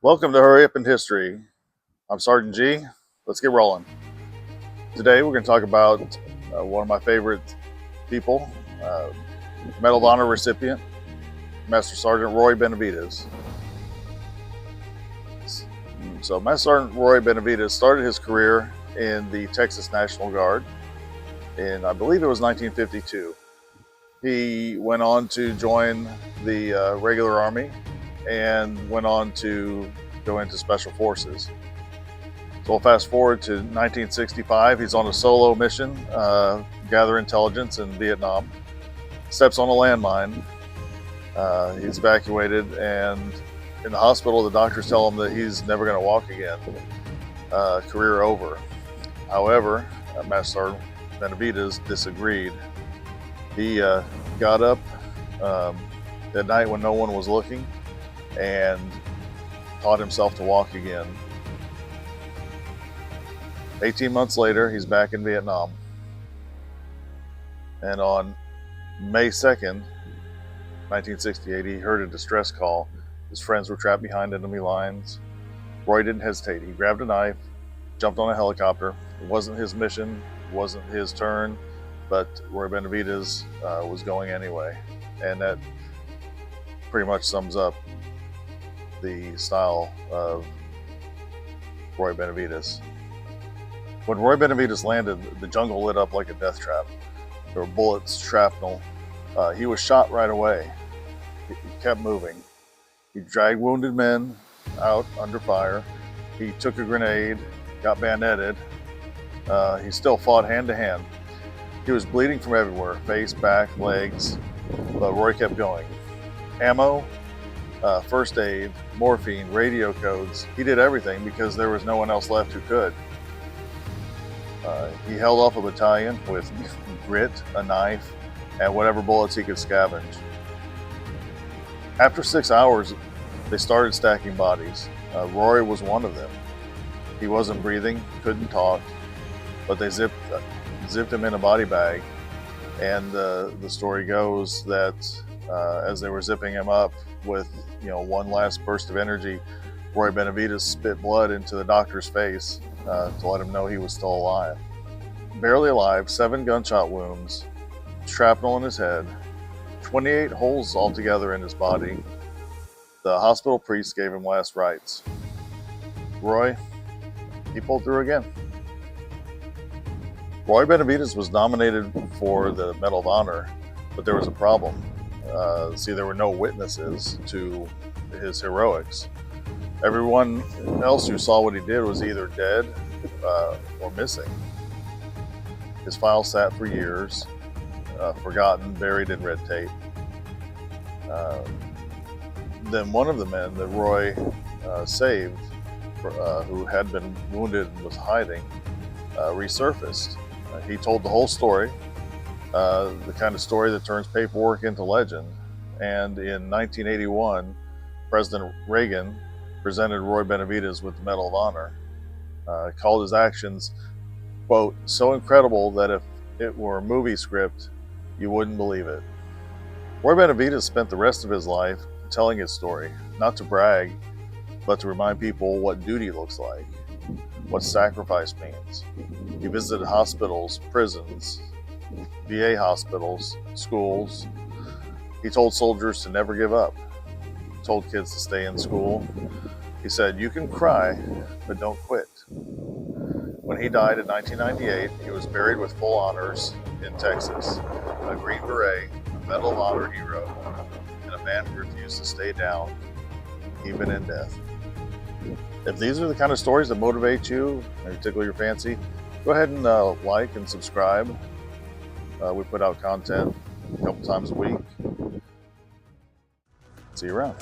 Welcome to Hurry Up in History. I'm Sergeant G. Let's get rolling. Today we're going to talk about one of my favorite people, uh, Medal of Honor recipient, Master Sergeant Roy Benavidez. So Master Sergeant Roy Benavidez started his career in the Texas National Guard in, I believe it was 1952. He went on to join the regular Army and went on to go into Special Forces. So we'll fast forward to 1965. He's on a solo mission, gather intelligence in Vietnam, steps on a landmine. He's evacuated, and in the hospital, the doctors tell him that he's never going to walk again. Career over. However, Master Sergeant Benavidez disagreed. He got up at night when no one was looking and taught himself to walk again. 18 months later, he's back in Vietnam. And on May 2nd, 1968, he heard a distress call. His friends were trapped behind enemy lines. Roy didn't hesitate. He grabbed a knife, jumped on a helicopter. It wasn't his mission, it wasn't his turn, but Roy Benavidez was going anyway. And that pretty much sums up the style of Roy Benavidez. When Roy Benavidez landed, the jungle lit up like a death trap. There were bullets, shrapnel. He was shot right away. He kept moving. He dragged wounded men out under fire. He took a grenade, got bayoneted. He still fought hand to hand. He was bleeding from everywhere, face, back, legs, but Roy kept going. Ammo, first aid, morphine, radio codes. He did everything because there was no one else left who could. He held off a battalion with grit, a knife, and whatever bullets he could scavenge. After 6 hours, they started stacking bodies. Roy was one of them. He wasn't breathing, couldn't talk, but they zipped him in a body bag. And the story goes that as they were zipping him up with one last burst of energy, Roy Benavidez spit blood into the doctor's face to let him know he was still alive. Barely alive, 7 gunshot wounds, shrapnel in his head, 28 holes altogether in his body. The hospital priest gave him last rites. Roy, he pulled through again. Roy Benavidez was nominated for the Medal of Honor, but there was a problem. There were no witnesses to his heroics. Everyone else who saw what he did was either dead or missing. His file sat for years, forgotten, buried in red tape. Then one of the men that Roy saved, who had been wounded and was hiding, resurfaced. He told the whole story, the kind of story that turns paperwork into legend. And in 1981, President Reagan presented Roy Benavidez with the Medal of Honor. Called his actions, quote, so incredible that if it were a movie script, you wouldn't believe it. Roy Benavidez spent the rest of his life telling his story, not to brag, but to remind people what duty looks like, what sacrifice means. He visited hospitals, prisons, VA hospitals, schools. He told soldiers to never give up. He told kids to stay in school. He said, you can cry, but don't quit. When he died in 1998, he was buried with full honors in Texas. A Green Beret, a Medal of Honor hero, and a man who refused to stay down, even in death. If these are the kind of stories that motivate you and tickle your fancy, go ahead and like and subscribe. We put out content a couple times a week. See you around.